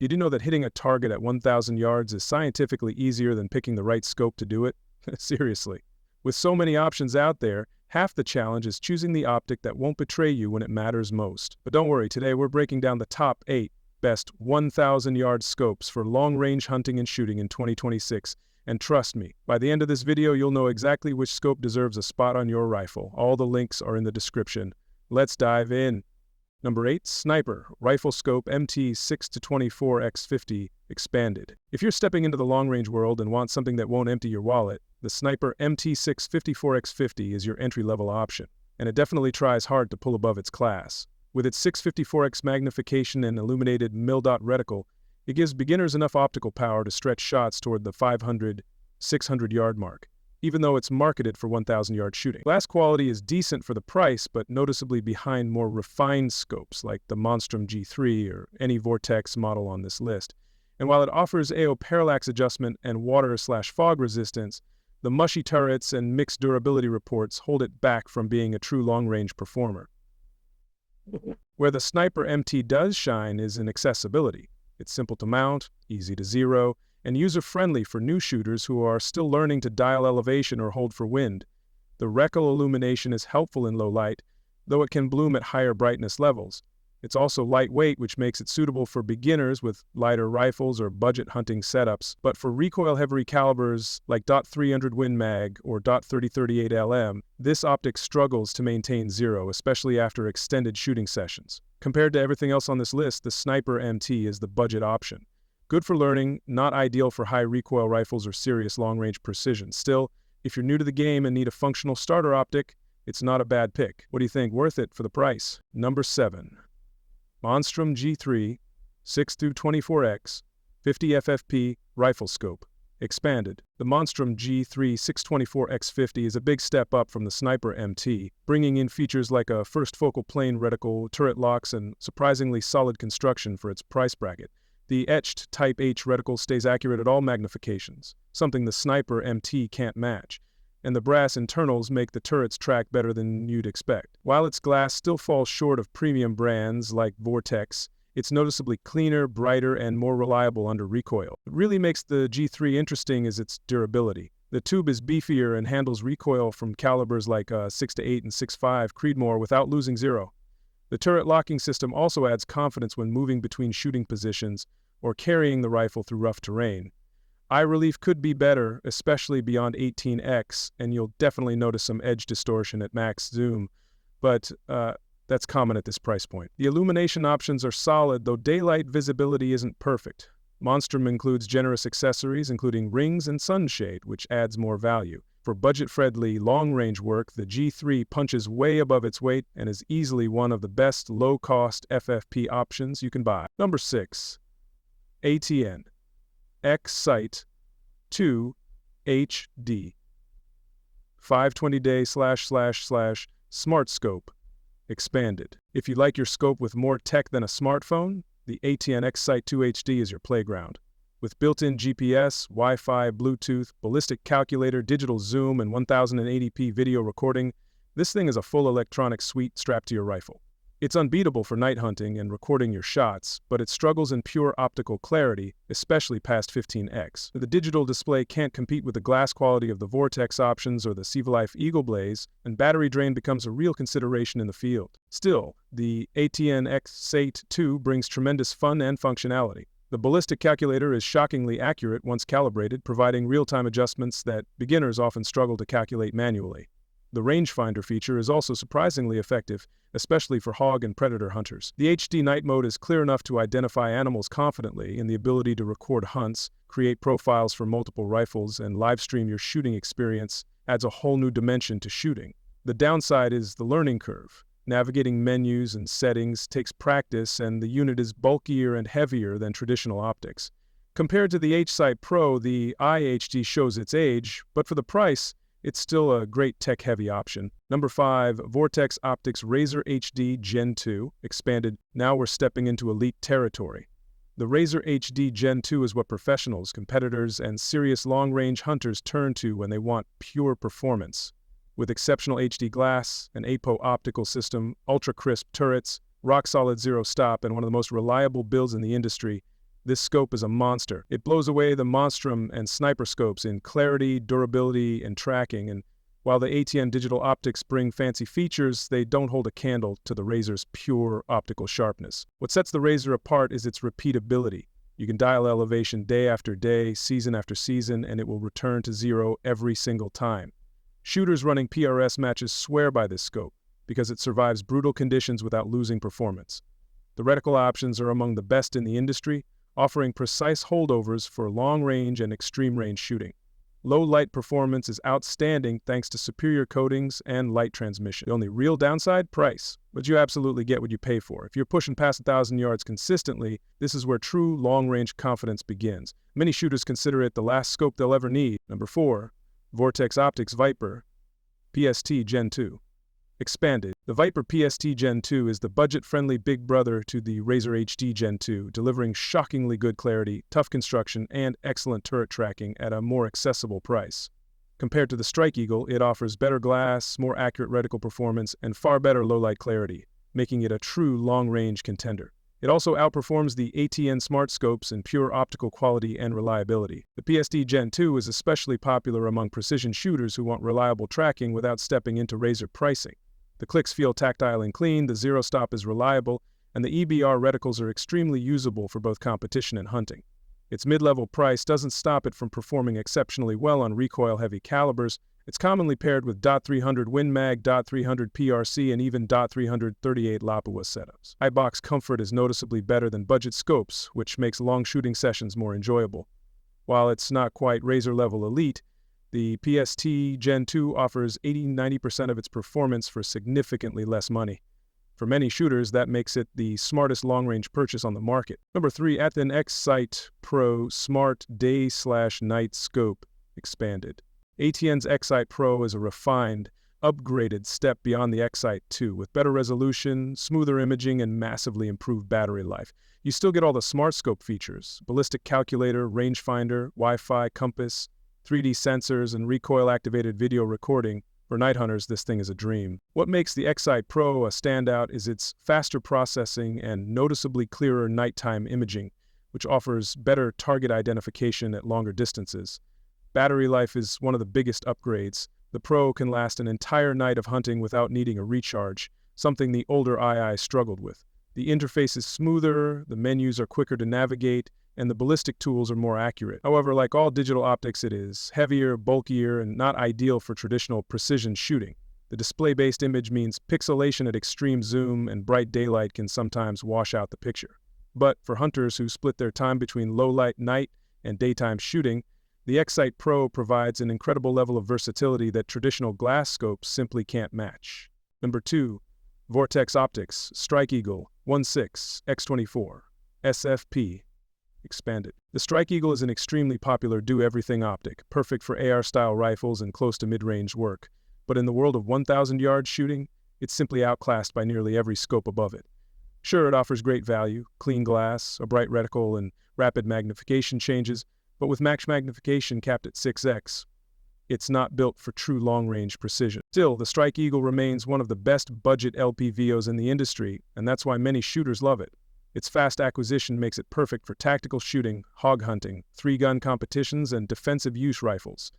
Did you know that hitting a target at 1,000 yards is scientifically easier than picking the right scope to do it? Seriously. With so many options out there, half the challenge is choosing the optic that won't betray you when it matters most. But don't worry, today we're breaking down the top 8 best 1,000-yard scopes for long-range hunting and shooting in 2026. And trust me, by the end of this video, you'll know exactly which scope deserves a spot on your rifle. All the links are in the description. Let's dive in. Number 8, Sniper Rifle Scope MT 6-24x50 Expanded. If you're stepping into the long-range world and want something that won't empty your wallet, the Sniper MT6 54x50 is your entry-level option, and it definitely tries hard to pull above its class. With its 654x magnification and illuminated mil-dot reticle, it gives beginners enough optical power to stretch shots toward the 500, 600-yard mark, even though it's marketed for 1,000-yard shooting. Glass quality is decent for the price, but noticeably behind more refined scopes like the Monstrum G3 or any Vortex model on this list. And while it offers AO parallax adjustment and water/fog resistance, the mushy turrets and mixed durability reports hold it back from being a true long-range performer. Where the Sniper MT does shine is in accessibility. It's simple to mount, easy to zero, and user-friendly for new shooters who are still learning to dial elevation or hold for wind. The reticle illumination is helpful in low light, though it can bloom at higher brightness levels. It's also lightweight, which makes it suitable for beginners with lighter rifles or budget hunting setups. But for recoil-heavy calibers like .300 Win Mag or .3038 LM, this optic struggles to maintain zero, especially after extended shooting sessions. Compared to everything else on this list, the Sniper MT is the budget option. Good for learning, not ideal for high recoil rifles or serious long-range precision. Still, if you're new to the game and need a functional starter optic, it's not a bad pick. What do you think? Worth it for the price? Number 7. Monstrum G3 6-24x 50 FFP Rifle Scope Expanded. The Monstrum G3 624x50 is a big step up from the Sniper MT, bringing in features like a first focal plane reticle, turret locks, and surprisingly solid construction for its price bracket. The etched Type H reticle stays accurate at all magnifications, something the Sniper MT can't match, and the brass internals make the turrets track better than you'd expect. While its glass still falls short of premium brands like Vortex, it's noticeably cleaner, brighter, and more reliable under recoil. What really makes the G3 interesting is its durability. The tube is beefier and handles recoil from calibers like 6.8 and 6.5 Creedmoor without losing zero. The turret locking system also adds confidence when moving between shooting positions or carrying the rifle through rough terrain. Eye relief could be better, especially beyond 18x, and you'll definitely notice some edge distortion at max zoom, but that's common at this price point. The illumination options are solid, though daylight visibility isn't perfect. Monstrum includes generous accessories, including rings and sunshade, which adds more value. For budget-friendly, long-range work, the G3 punches way above its weight and is easily one of the best low-cost FFP options you can buy. Number 6. ATN X-Sight 2 HD 520-day Smart Scope Expanded. If you like your scope with more tech than a smartphone, the ATN X-Sight 2 HD is your playground. With built-in GPS, Wi-Fi, Bluetooth, ballistic calculator, digital zoom, and 1080p video recording, this thing is a full electronic suite strapped to your rifle. It's unbeatable for night hunting and recording your shots, but it struggles in pure optical clarity, especially past 15x. The digital display can't compete with the glass quality of the Vortex options or the CVLIFE EagleBlaze, and battery drain becomes a real consideration in the field. Still, the ATN X-Sight 2 brings tremendous fun and functionality. The ballistic calculator is shockingly accurate once calibrated, providing real-time adjustments that beginners often struggle to calculate manually. The rangefinder feature is also surprisingly effective, especially for hog and predator hunters. The HD night mode is clear enough to identify animals confidently, and the ability to record hunts, create profiles for multiple rifles, and live stream your shooting experience adds a whole new dimension to shooting. The downside is the learning curve. Navigating menus and settings takes practice, and the unit is bulkier and heavier than traditional optics. Compared to the H-Sight Pro, the iHD shows its age, but for the price, it's still a great tech-heavy option. Number 5, Vortex Optics Razor HD Gen 2 Expanded. Now we're stepping into elite territory. The Razor HD Gen 2 is what professionals, competitors, and serious long-range hunters turn to when they want pure performance. With exceptional HD glass, an APO optical system, ultra-crisp turrets, rock-solid zero-stop, and one of the most reliable builds in the industry, This scope is a monster. It blows away the Monstrum and sniper scopes in clarity, durability, and tracking, and while the ATN digital optics bring fancy features, they don't hold a candle to the Razor's pure optical sharpness. What sets the Razor apart is its repeatability. You can dial elevation day after day, season after season, and it will return to zero every single time. Shooters running PRS matches swear by this scope because it survives brutal conditions without losing performance. The reticle options are among the best in the industry, offering precise holdovers for long-range and extreme-range shooting. Low light performance is outstanding thanks to superior coatings and light transmission. The only real downside? Price. But you absolutely get what you pay for. If you're pushing past 1,000 yards consistently, this is where true long-range confidence begins. Many shooters consider it the last scope they'll ever need. Number 4. Vortex Optics Viper PST Gen 2. Expanded. The Viper PST Gen 2 is the budget-friendly big brother to the Razor HD Gen 2, delivering shockingly good clarity, tough construction, and excellent turret tracking at a more accessible price. Compared to the Strike Eagle, it offers better glass, more accurate reticle performance, and far better low-light clarity, making it a true long-range contender. It also outperforms the ATN Smart Scopes in pure optical quality and reliability. The PST Gen 2 is especially popular among precision shooters who want reliable tracking without stepping into Razor pricing. The clicks feel tactile and clean, the zero stop is reliable, and the EBR reticles are extremely usable for both competition and hunting. Its mid-level price doesn't stop it from performing exceptionally well on recoil-heavy calibers. It's commonly paired with .300 WinMag, .300 PRC, and even .338 Leupold setups. Eye box comfort is noticeably better than budget scopes, which makes long shooting sessions more enjoyable. While it's not quite Razor-level elite, the PST Gen 2 offers 80–90% of its performance for significantly less money. For many shooters, that makes it the smartest long-range purchase on the market. Number 3, ATN X-Sight Pro Smart Day/Night Scope Expanded. ATN's X-Sight Pro is a refined, upgraded step beyond the X-Sight 2 with better resolution, smoother imaging, and massively improved battery life. You still get all the smart scope features: ballistic calculator, rangefinder, Wi-Fi, compass, 3D sensors, and recoil-activated video recording. For night hunters, this thing is a dream. What makes the X-Sight Pro a standout is its faster processing and noticeably clearer nighttime imaging, which offers better target identification at longer distances. Battery life is one of the biggest upgrades. The Pro can last an entire night of hunting without needing a recharge, something the older II struggled with. The interface is smoother, the menus are quicker to navigate, and the ballistic tools are more accurate. However, like all digital optics, it is heavier, bulkier, and not ideal for traditional precision shooting. The display-based image means pixelation at extreme zoom, and bright daylight can sometimes wash out the picture. But for hunters who split their time between low-light night and daytime shooting, the X-Sight Pro provides an incredible level of versatility that traditional glass scopes simply can't match. Number 2. Vortex Optics Strike Eagle 1.6 X24 SFP Expanded. The Strike Eagle is an extremely popular do-everything optic, perfect for AR-style rifles and close to mid-range work. But in the world of 1,000-yard shooting, it's simply outclassed by nearly every scope above it. Sure, it offers great value, clean glass, a bright reticle, and rapid magnification changes, but with max magnification capped at 6x, it's not built for true long-range precision. Still, the Strike Eagle remains one of the best budget LPVOs in the industry, and that's why many shooters love it. Its fast acquisition makes it perfect for tactical shooting, hog hunting, 3-gun competitions, and defensive use rifles.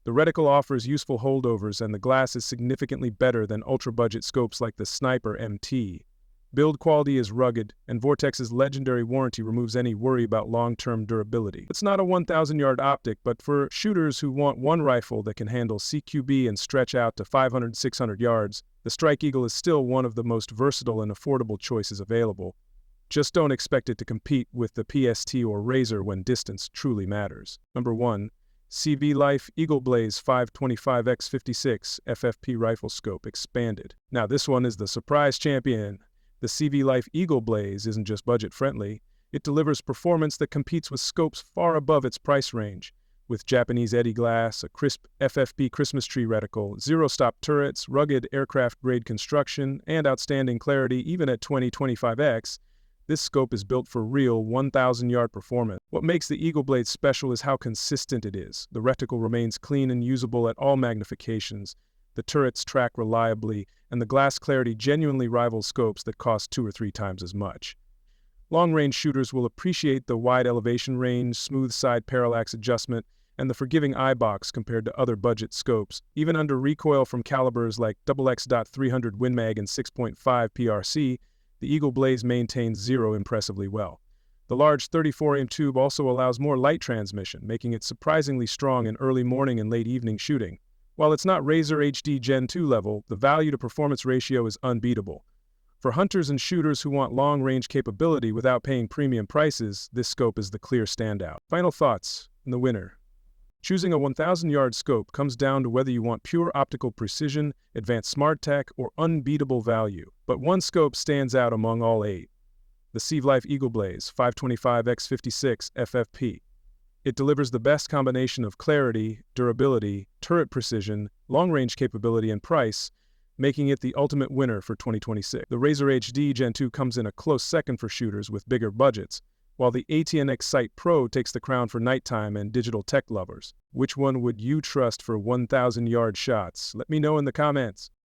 The reticle offers useful holdovers, and the glass is significantly better than ultra-budget scopes like the Sniper MT. Build quality is rugged, and Vortex's legendary warranty removes any worry about long-term durability. It's not a 1,000-yard optic, but for shooters who want one rifle that can handle CQB and stretch out to 500–600 yards, the Strike Eagle is still one of the most versatile and affordable choices available. Just don't expect it to compete with the PST or Razor when distance truly matters. Number 1. CVLIFE EagleBlaze 525x56 FFP Rifle Scope Expanded. Now this one is the surprise champion. The CVLIFE EagleBlaze isn't just budget-friendly, it delivers performance that competes with scopes far above its price range. With Japanese eddy glass, a crisp FFP Christmas tree reticle, zero-stop turrets, rugged aircraft-grade construction, and outstanding clarity even at 20–25x, this scope is built for real 1,000-yard performance. What makes the EagleBlaze special is how consistent it is. The reticle remains clean and usable at all magnifications. The turrets track reliably, and the glass clarity genuinely rivals scopes that cost 2 or 3 times as much. Long-range shooters will appreciate the wide elevation range, smooth side parallax adjustment, and the forgiving eye box compared to other budget scopes. Even under recoil from calibers like XX.300 Win Mag and 6.5 PRC, the EagleBlaze maintains zero impressively well. The large 34mm tube also allows more light transmission, making it surprisingly strong in early morning and late evening shooting. While it's not Razor HD Gen 2 level, the value-to-performance ratio is unbeatable. For hunters and shooters who want long-range capability without paying premium prices, this scope is the clear standout. Final thoughts, and the winner. Choosing a 1,000-yard scope comes down to whether you want pure optical precision, advanced smart tech, or unbeatable value. But one scope stands out among all 8. The CVLIFE EagleBlaze 525x56 FFP. It delivers the best combination of clarity, durability, turret precision, long-range capability, and price, making it the ultimate winner for 2026. The Razor HD Gen 2 comes in a close second for shooters with bigger budgets, while the ATNX Sight Pro takes the crown for nighttime and digital tech lovers. Which one would you trust for 1,000-yard shots? Let me know in the comments.